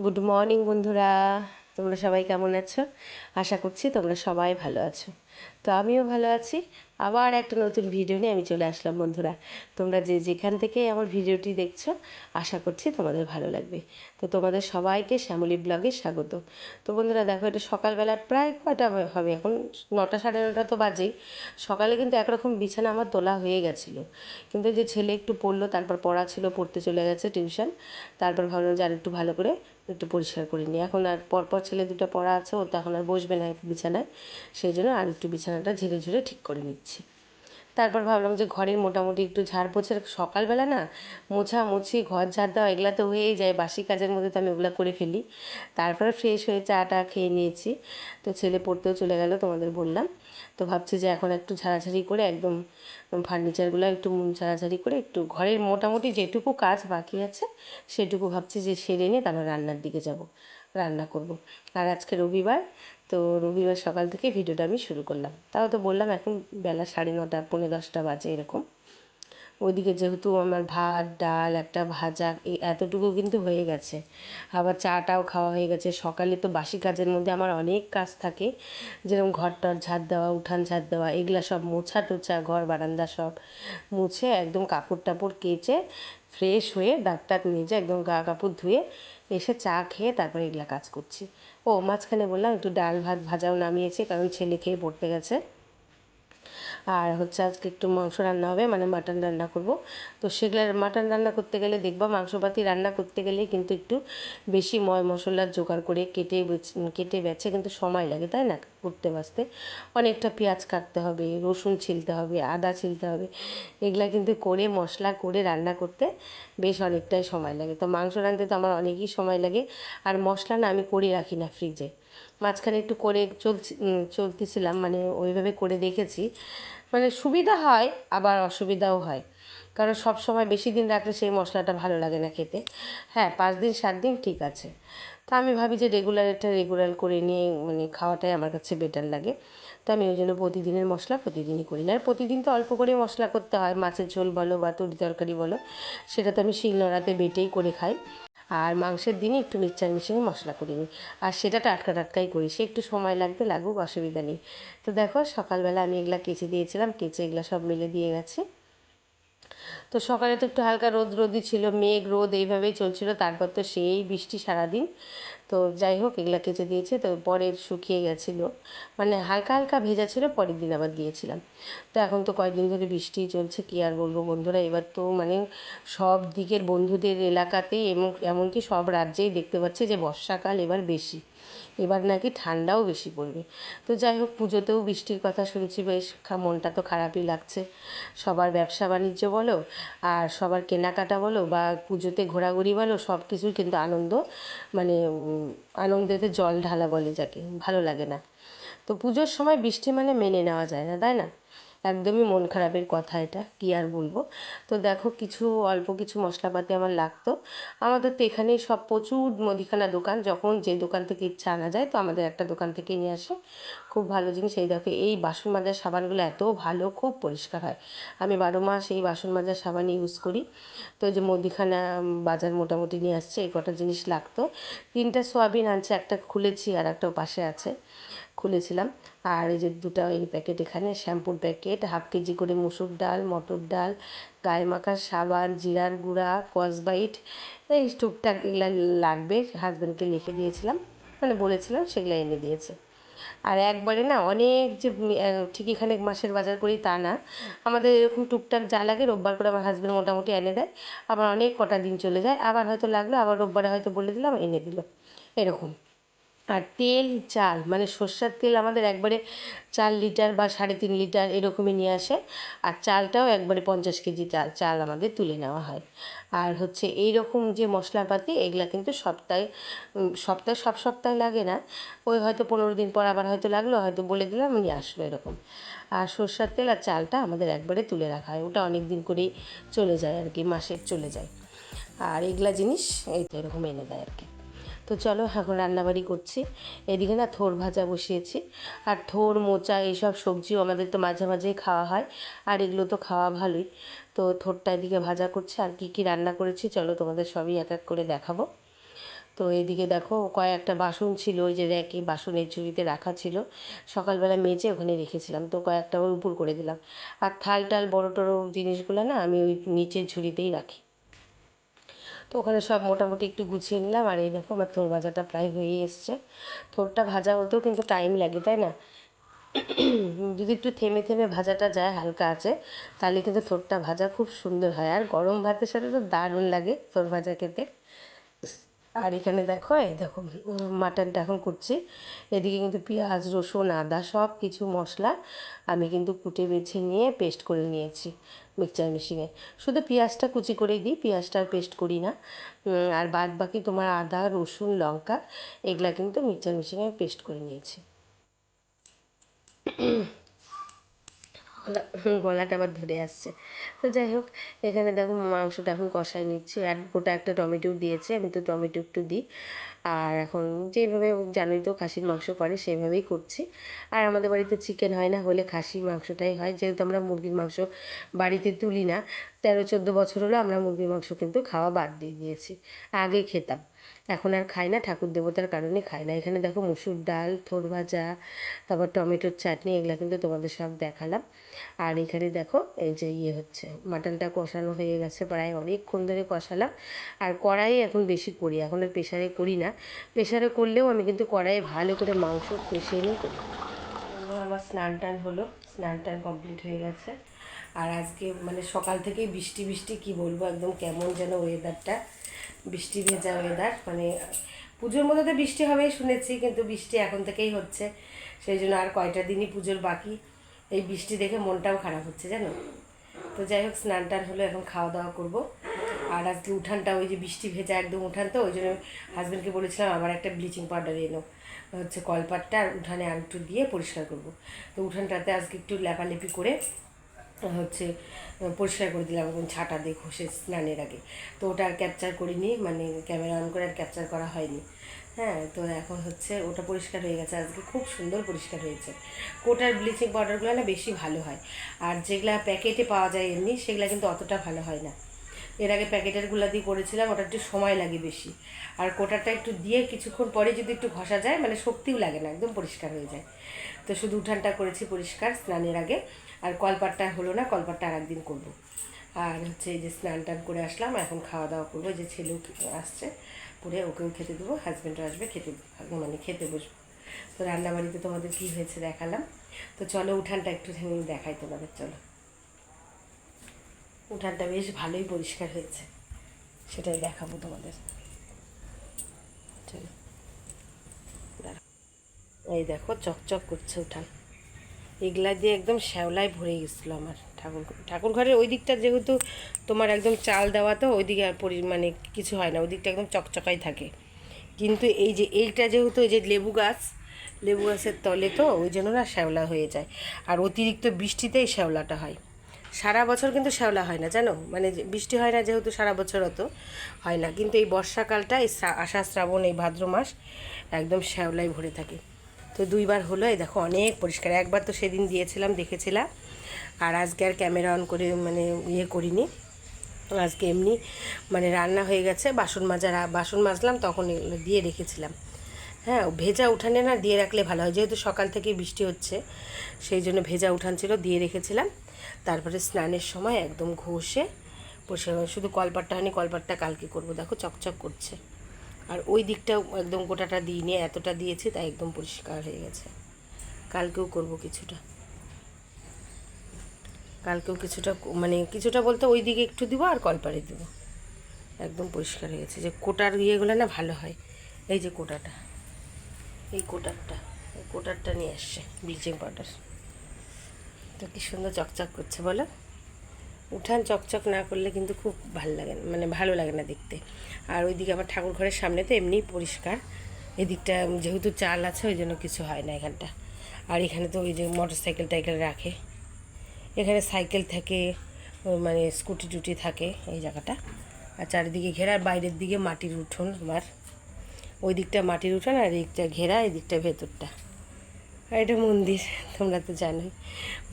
Good morning বন্ধুরা, তোমরা সবাই কেমন আছো? আশা করছি তোমরা সবাই ভালো আছো। তো আমিও ভালো আছি। আবার একটা নতুন ভিডিও নিয়ে আমি চলে আসলাম বন্ধুরা। তোমরা যে যেখান থেকে আমার ভিডিওটি দেখছো, আশা করছি তোমাদের ভালো লাগবে। তো তোমাদের সবাইকে শ্যামলী ব্লগে স্বাগত। তো বন্ধুরা দেখো, এটা সকালবেলা প্রায় কয়টা হবে এখন, 9টা সাড়ে 9টা তো বাজেই। সকালে কিন্তু একরকম বিছানা আমার তোলা হয়ে গেছিলো, কিন্তু যে ছেলে একটু পড়লো, তারপর পড়া ছিল, পড়তে চলে গেছে টিউশন। তারপর ভাবলাম যে আর একটু ভালো করে একটু পরিষ্কার করে নিই। এখন আর পরপর ছেলে দুটো পড়া আছে, ও তো এখন আর বসবে না বিছানায়, সেই জন্য আর একটু বিছানাটা ঝেড়ে ঝুড়ে ঠিক করে নিচ্ছি। তারপর ভাবলাম যে ঘরের মোটামুটি একটু ঝাড় পোছা, সকালবেলা না মোছামুছি ঘর ঝাড় দেওয়া এগুলো তো হয়েই যায়, বাসি কাজের মধ্যে তো আমি ওগুলো করে ফেলি। তারপরে ফ্রেশ হয়ে চা টা খেয়ে নিয়েছি। তো ছেলে পড়তেও চলে গেল তোমাদের বললাম। তো ভাবছি যে এখন একটু ঝাড়াঝাড়ি করে একদম ফার্নিচারগুলো একটু ঝাড়াঝাড়ি করে একটু ঘরের মোটামুটি যেটুকু কাজ বাকি আছে সেটুকু ভাবছি যে সেরে নিয়ে তারপর রান্নার দিকে যাব, রান্না করব। আর আজকে রবিবার, তো রবিবার সকাল থেকে ভিডিওটা আমি শুরু করলাম। তাও তো বললাম এখন বেলা 9:30 পৌনে 10টা বাজে এরকম। ওইদিকে যেহেতু আমার ভাত ডাল একটা ভাজা এই এতটুকু কিন্তু হয়ে গেছে। আবার চাটাও খাওয়া হয়ে গেছে। সকালে তো বাসি কাজের মধ্যে আমার অনেক কাজ থাকে, যেরকম ঘর টর ঝাড় দেওয়া, উঠান ঝাড় দেওয়া, এগুলা সব মোছা টোছা, ঘর বারান্দা সব মুছে একদম কাপড় টাপড় কেচে ফ্রেশ হয়ে দাঁত টাত মেজে একদম গা কাপড় ধুয়ে এসে চা খেয়ে তারপরে এগুলা কাজ করছি। ও মাঝখানে বললাম একটু ডাল ভাত ভাজাও নামিয়েছি, কারণ ছেলে খেয়ে পড়তে গেছে। আর হচ্ছে আজকে একটু মাংস রান্না হবে, মানে মাটন রান্না করব। তো সেগুলো মাটন রান্না করতে গেলে দেখবা, মাংসপাতি রান্না করতে গেলে কিন্তু একটু বেশি মশলার জোগাড় করে কেটে বেছে কিন্তু সময় লাগে, তাই না? করতে বাসতে অনেকটা পেঁয়াজ কাটতে হবে, রসুন ছিলতে হবে, আদা ছিলতে হবে, এগুলা কিন্তু করে মশলা করে রান্না করতে বেশ অনেকটাই সময় লাগে। তো মাংস রাঁধতে তো আমার অনেকই সময় লাগে। আর মশলা না আমি করে রাখি না ফ্রিজে, মাঝখানে একটু করে চলতেছিলাম, মানে ওইভাবে করে দেখেছি। মানে সুবিধা হয় আবার অসুবিধাও হয়, কারণ সব সময় বেশি দিন রাখলে সেই মশলাটা ভালো লাগে না খেতে। হ্যাঁ, 5 দিন 7 দিন ঠিক আছে। তো আমি ভাবি যে রেগুলার করে নিয়ে মানে খাওয়াটাই আমার কাছে বেটার লাগে। তো আমি ওই জন্য প্রতিদিনের মশলা প্রতিদিনই করি না। আর প্রতিদিন তো অল্প করে মশলা করতে হয়, মাছের ঝোল বলো বা তরি তরকারি বলো, সেটা তো আমি শিলনোড়াতে বেটেই করে খাই। আর মাংসের দিনই একটু মিক্সচার মিশিয়ে মশলা করে নিই। আর সেটা টাটকা টাটকাই করি, সে একটু সময় লাগবে, লাগুক, অসুবিধা নেই। তো দেখো সকালবেলা আমি এগুলা কেচে দিয়েছিলাম, কেচে এগুলা সব মেলে দিয়ে গেছে। তো সকালে তো একটু হালকা রোদই ছিল, মেঘ রোদ এইভাবেই চলছিল, তারপর তো সেই বৃষ্টি সারাদিন। তো যাই হোক এগুলা কেচে দিয়েছে, তো পরে শুকিয়ে গেছিলো, মানে হালকা হালকা ভেজা ছিল, পরের দিন আবার দিয়েছিলাম। তো এখন তো কয়েকদিন ধরে বৃষ্টিই চলছে, কী আর বলবো বন্ধুরা। এবার তো মানে সব দিকের বন্ধুদের এলাকাতেই এমনকি সব রাজ্যেই দেখতে পাচ্ছি যে বর্ষাকাল এবার বেশি, এবার নাকি ঠান্ডাও বেশি পড়বে। তো যাই হোক, পুজোতেও বৃষ্টির কথা শুনছি, বেশ মনটা তো খারাপই লাগছে। সবার ব্যবসা বাণিজ্য বলো আর সবার কেনাকাটা বলো বা পুজোতে ঘোরাঘুরি বলো, সব কিছুই কিন্তু আনন্দ, মানে আনন্দেতে জল ঢালা বলে যাকে, ভালো লাগে না। তো পুজোর সময় বৃষ্টি মানে মেনে নেওয়া যায় না, তাই না? একদমই মন খারাপের কথা, এটা কী আর বলবো। তো দেখো অল্প কিছু মশলাপাতি আমার লাগতো। আমাদের তো এখানেই সব প্রচুর মুদিখানা দোকান, যখন যে দোকান থেকে ইচ্ছা আনা যায়, তো আমাদের একটা দোকান থেকে নিয়ে আসে। খুব ভালো জিনিস। এই দেখো এই বাসন মাজার সাবানগুলো এত ভালো, খুব পরিষ্কার হয়। আমি 12 মাস এই বাসন মাজার সাবান ইউজ করি। তো এই যে মুদিখানা বাজার মোটামুটি নিয়ে আসছে, এই কটা জিনিস লাগতো। 3টা সোয়াবিন আনছে, একটা খুলেছি আর একটা পাশে আছে, খুলেছিলাম। আর এই যে দুটো এই প্যাকেট, এখানে শ্যাম্পুর প্যাকেট, হাফ কেজি করে মুসুর ডাল, মটর ডাল, গায়ে মাখার সাবান, জিরার গুঁড়া, স্কচব্রাইট, এই টুকটাক এগুলো লাগবে। হাজব্যান্ডকে লিখে দিয়েছিলাম, মানে বলেছিলাম, সেগুলো এনে দিয়েছে। আর একবারে না অনেক যে ঠিক এখানে মাসের বাজার করি তা না, আমাদের এরকম টুকটাক যা লাগে রোববার করে আমার হাজব্যান্ড মোটামুটি এনে দেয়। আবার অনেক কটা দিন চলে যায়, আবার হয়তো লাগলো, আবার রোববারে হয়তো বলে দিলাম, এনে দিল, এরকম। আর তেল চাল, মানে সর্ষের তেল আমাদের একবারে 4 লিটার বা 3.5 লিটার এরকমই নিয়ে আসে। আর চালটাও একবারে 50 কেজি চাল চাল আমাদের তুলে নেওয়া হয়। আর হচ্ছে এই রকম যে মশলাপাতি, এগুলা কিন্তু সব সপ্তাহে লাগে না, ওই হয়তো 15 দিন পর আবার হয়তো লাগলো, হয়তো বলে দিলাম নিয়ে আসলো, এরকম। আর সর্ষের তেল আর চালটা আমাদের একবারে তুলে রাখা হয়, ওটা অনেক দিন করেই চলে যায় আর কি, মাসের চলে যায়। আর এগুলা জিনিস এই তো এরকম এনে দেয় আর কি। তো চলো এখন রান্নাবাড়ি করছি। এদিকে না থোড় ভাজা বসিয়েছি। আর থোড় মোচা এইসব সবজিও আমাদের তো মাঝে মাঝেই খাওয়া হয়, আর এগুলো তো খাওয়া ভালোই। তো থোড়টা এদিকে ভাজা করছি। আর কী কী রান্না করেছি চলো তোমাদের সবই এক এক করে দেখাবো। তো এইদিকে দেখো কয়েকটা বাসন ছিল, ওই যে র্যাকে বাসনের ঝুড়িতে রাখা ছিল, সকালবেলা মেজে ওখানে রেখেছিলাম, তো কয়েকটা ওই উপর করে দিলাম। আর থাল টাল বড়ো টড়ো জিনিসগুলো না আমি ওই নিচের ঝুড়িতেই রাখি। তো ওখানে সব মোটামুটি একটু গুছিয়ে নিলাম। আর এই দেখো আমার থোড় ভাজাটা প্রায় হয়েই এসছে। থোড়টা ভাজা হতেও কিন্তু টাইম লাগে, তাই না? যদি একটু থেমে থেমে ভাজাটা যায় হালকা আছে, তাহলে কিন্তু থোড়টা ভাজা খুব সুন্দর হয়। আর গরম ভাতের সাথে তো দারুণ লাগে থোড় ভাজা খেতে। আর এখানে দেখো, এই দেখো মাটনটা এখন করছি। এদিকে কিন্তু পেঁয়াজ রসুন আদা সব কিছু মশলা আমি কিন্তু কুটে বেছে নিয়ে পেস্ট করে নিয়েছি মিক্সচার মেশিনে। শুধু পেঁয়াজটা কুচি করেই দিই, পেঁয়াজটা আর পেস্ট করি না। আর বাদ বাকি তোমার আদা রসুন লঙ্কা এগুলা কিন্তু মিক্সচার মেশিনে পেস্ট করে নিয়েছি। গলাটা আবার ধরে আসছে। তো যাই হোক, এখানে দেখো মাংসটা এখন কষাই নিচ্ছি। আর গোটা একটা টমেটো দিয়েছে, আমি তো টমেটো একটু দিই। আর এখন যেভাবে জানোই তো খাসির মাংস করে সেভাবেই করছি। আর আমাদের বাড়িতে চিকেন হয় না, হলে খাসির মাংসটাই হয়, যেহেতু আমরা মুরগির মাংস বাড়িতে তুলি না। 13-14 বছর হলো আমরা মুরগির মাংস কিন্তু খাওয়া বাদ দিয়ে দিয়েছি। আগে খেতাম, এখন আর খাই না, ঠাকুর দেবতার কারণে খাই না। এখানে দেখো মুসুর ডাল, থোড় ভাজা, তারপর টমেটোর চাটনি, এগুলো কিন্তু তোমাদের সব দেখালাম। আর এখানে দেখো এই যে হচ্ছে মাটনটা কষানো হয়ে গেছে, প্রায় অনেকক্ষণ ধরে কষালাম। আর কড়াই এখন বেশি করি, এখন আর প্রেশারে করি না। প্রেশারে করলেও আমি কিন্তু কড়াইয়ে ভালো করে মাংস কষিয়ে নিই করি। আমার স্নান টান হলো, স্নান টান কমপ্লিট হয়ে গেছে। আর আজকে মানে সকাল থেকেই বৃষ্টি বৃষ্টি কী বলবো, একদম কেমন যেন ওয়েদারটা, বৃষ্টি ভেজা ওয়েদার। মানে পুজোর মধ্যে তো বৃষ্টি হবেই শুনেছি, কিন্তু বৃষ্টি এখন থেকেই হচ্ছে। সেই জন্য আর কয়টা দিনই পুজোর বাকি, এই বৃষ্টি দেখে মনটাও খারাপ হচ্ছে জানো। তো যাই হোক, স্নান টান হলো, এখন খাওয়া দাওয়া করবো। আর আজকে উঠানটা ওই যে বৃষ্টি ভেজা একদম উঠান, তো ওই জন্য হাজব্যান্ডকে বলেছিলাম আবার একটা ব্লিচিং পাউডার এনো, হচ্ছে কলপাটটা আর উঠানে আর একটু দিয়ে পরিষ্কার করব। তো উঠানটাতে আজকে একটু লেপালেপি করে হচ্ছে পরিষ্কার করে দিলাম এবং ছাটা দিয়ে ঘষে স্নানের আগে। তো ওটা আর ক্যাপচার করিনি, মানে ক্যামেরা অন করে আর ক্যাপচার করা হয়নি। হ্যাঁ, তো এখন হচ্ছে ওটা পরিষ্কার হয়ে গেছে, আজকে খুব সুন্দর পরিষ্কার হয়েছে। কোটার ব্লিচিং পাউডারগুলো না বেশি ভালো হয়, আর যেগুলা প্যাকেটে পাওয়া যায় এমনি সেগুলা কিন্তু অতটা ভালো হয় না। এর আগে প্যাকেটেরগুলো দিয়ে করেছিলাম, ওটা একটু সময় লাগে বেশি। আর কোটাটা একটু দিয়ে কিছুক্ষণ পরে যদি একটু ঘষা যায়, মানে শক্তিও লাগে না, একদম পরিষ্কার হয়ে যায়। তো শুধু উঠানটা করেছি পরিষ্কার স্নানের আগে, আর কলপাটটা হলো না, কলপাটটা আর একদিন করবো। আর হচ্ছে এই যে স্নান টান করে আসলাম, এখন খাওয়া দাওয়া করবো। যে ছেলেও আসছে পরে, ওকেও খেতে দেবো, হাজব্যান্ডও আসবে খেতে, মানে খেতে বসবো। তো রান্নাবাড়িতে তোমাদের কী হয়েছে দেখালাম। তো চলো উঠানটা একটু দেখাই তোমাদের, চলো। উঠানটা বেশ ভালোই পরিষ্কার হয়েছে, সেটাই দেখাবো তোমাদের, চলো। এই দেখো চকচক করছে উঠান, এগুলা দিয়ে একদম শ্যাওলায় ভরে গেছিলো আমার ঠাকুর ঘরের ওই দিকটা, যেহেতু তোমার একদম চাল দেওয়া, তো ওই দিকে আর মানে কিছু হয় না, ওই দিকটা একদম চকচকাই থাকে। কিন্তু এই যে এইটা যেহেতু এই যে লেবু গাছের তলে, তো ওই জন্য না শ্যাওলা হয়ে যায়। আর অতিরিক্ত বৃষ্টিতেই শ্যাওলাটা হয়, সারা বছর কিন্তু শ্যাওলা হয় না জানো, মানে বৃষ্টি হয় না যেহেতু সারা বছর অত হয় না, কিন্তু এই বর্ষাকালটা, এই আষাঢ় শ্রাবণ এই ভাদ্র মাস একদম শ্যাওলায় ভরে থাকে। তো দুইবার হলো, এই দেখো অনেক পরিষ্কার। একবার তো সেদিন দিয়েছিলাম, দেখেছিলাম। আর আজকে আর ক্যামেরা অন করে মানে করিনি, আজকে এমনি মানে রান্না হয়ে গেছে, বাসন মাজলাম তখন এগুলো দিয়ে রেখেছিলাম। হ্যাঁ, ভেজা উঠানে না দিয়ে রাখলে ভালো হয়, যেহেতু সকাল থেকেই বৃষ্টি হচ্ছে, সেই জন্য ভেজা উঠান ছিল, দিয়ে রেখেছিলাম। তারপরে স্নানের সময় একদম ঘষে পরিষ্কার, শুধু কলপাটটা হয়নি, কলপাটটা কালকে করব। দেখো চকচক করছে। আর ওই দিকটাও একদম গোটাটা দিইনি, এতটা দিয়েছি তাই একদম পরিষ্কার হয়ে গেছে। কালকেও করব কিছুটা, মানে কিছুটা বলতে ওই দিকে একটু দিব আর কলপাড়ে দেবো। একদম পরিষ্কার হয়ে গেছে। যে কোটার ইয়েগুলো না ভালো হয়, এই যে কোটাটা, এই কোটারটা নিয়ে আসছে ব্লিচিং পাউডার। তো কী সুন্দর চকচক করছে বলো। উঠান চকচক না করলে কিন্তু খুব ভালো লাগে না দেখতে। আর ওইদিকে আমার ঠাকুর ঘরের সামনে তো এমনিই পরিষ্কার, এদিকটা যেহেতু চাল আছে ওই জন্য কিছু হয় না এখানটা। আর এখানে তো ওই যে মোটর সাইকেল টাইকেল রাখে, এখানে সাইকেল থাকে, মানে স্কুটি টুটি থাকে এই জায়গাটা। আর চারিদিকে ঘেরা, বাইরের দিকে মাটির উঠোন আমার, ওই দিকটা মাটির উঠোন, আর এদিকটা ঘেরা, এই দিকটা ভেতরটা। আর এটা মন্দির, তোমরা তো জানোই,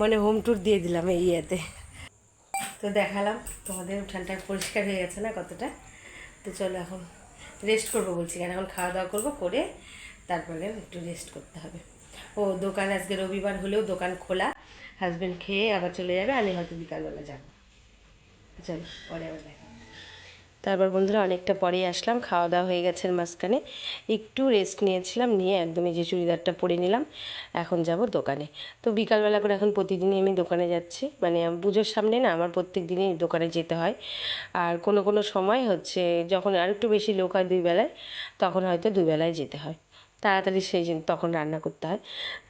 মানে হোম ট্যুর দিয়ে দিলাম এই ইয়েতে। তো দেখালাম তোমাদের, উঠানটা পরিষ্কার হয়ে গেছে না কতটা। তো চলো এখন রেস্ট করবো বলছি কেন, এখন খাওয়া দাওয়া করবো, করে তারপরে একটু রেস্ট করতে হবে। ও দোকান আজকে রবিবার হলেও দোকান খোলা, হাজব্যান্ড খেয়ে আবার চলে যাবে, আমি হয়তো বিকালবেলা যাবো। চলো পরে আবার দেখা। তারপর বন্ধুরা অনেকটা পরেই আসলাম, খাওয়া দাওয়া হয়ে গেছে মাঝখানে, একটু রেস্ট নিয়েছিলাম, নিয়ে একদমই যে চুড়িদারটা পরে নিলাম, এখন যাব দোকানে। তো বিকালবেলা করে এখন প্রতিদিনই আমি দোকানে যাচ্ছি, মানে পুজোর সামনে না আমার প্রত্যেক দিনই দোকানে যেতে হয়। আর কোনো কোনো সময় হচ্ছে যখন আর একটু বেশি লোক হয় দুই বেলায়, তখন হয়তো দুবেলায় যেতে হয়, তাড়াতাড়ি সেই জন্য তখন রান্না করতে হয়।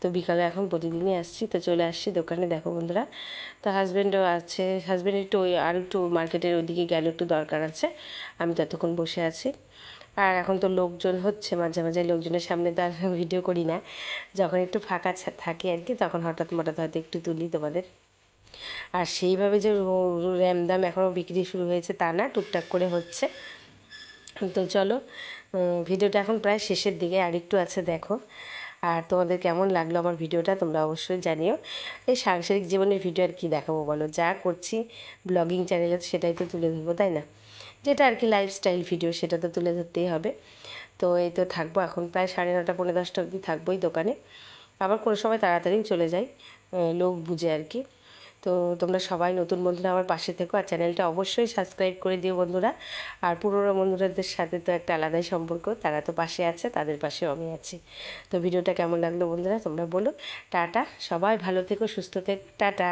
তো বিকালে এখন প্রতিদিনই আসছি, তো চলে আসছি দোকানে। দেখো বন্ধুরা, তো হাজব্যান্ডও আছে, হাজব্যান্ড একটু ওই আর একটু মার্কেটের ওইদিকে গেলে একটু দরকার আছে, আমি ততক্ষণ বসে আছি। আর এখন তো লোকজন হচ্ছে, মাঝে মাঝে লোকজনের সামনে তো আর ভিডিও করি না, যখন একটু ফাঁকা থাকে আর কি, তখন হঠাৎ হয়তো একটু তুলি তোমাদের। আর সেইভাবে যে র্যামদাম এখনও বিক্রি শুরু হয়েছে তা না, টুকটাক করে হচ্ছে। তো চলো, ভিডিওটা এখন প্রায় শেষের দিকে, আরেকটু আছে দেখো। আর তোমাদের কেমন লাগলো আমার ভিডিওটা তোমরা অবশ্যই জানিও। এই সাংসারিক জীবনের ভিডিও আর কি দেখাবো বলো, যা করছি ব্লগিং চ্যানেলে সেটাই তো তুলে ধরবো, তাই না? যেটা আর কি লাইফস্টাইল ভিডিও সেটা তো তুলে ধরতেই হবে। তো এই তো থাকবো এখন প্রায় 9:30 পৌনে 10টা অবধি থাকবোই দোকানে, আবার কোনো সময় তাড়াতাড়িও চলে যাই, লোক বুঝে আর কি। তো তোমরা সবাই নতুন বন্ধুরা আমার পাশে থেকো, আর চ্যানেলটা অবশ্যই সাবস্ক্রাইব করে দিও বন্ধুরা। আর পুরনো বন্ধুরাদের সাথে তো একটা আলাদাই সম্পর্ক, তারা তো পাশে আছে, তাদের পাশেও আমি আছি। তো ভিডিওটা কেমন লাগলো বন্ধুরা তোমরা বলো। টাটা, সবাই ভালো থেকো, সুস্থ থেকো, টাটা।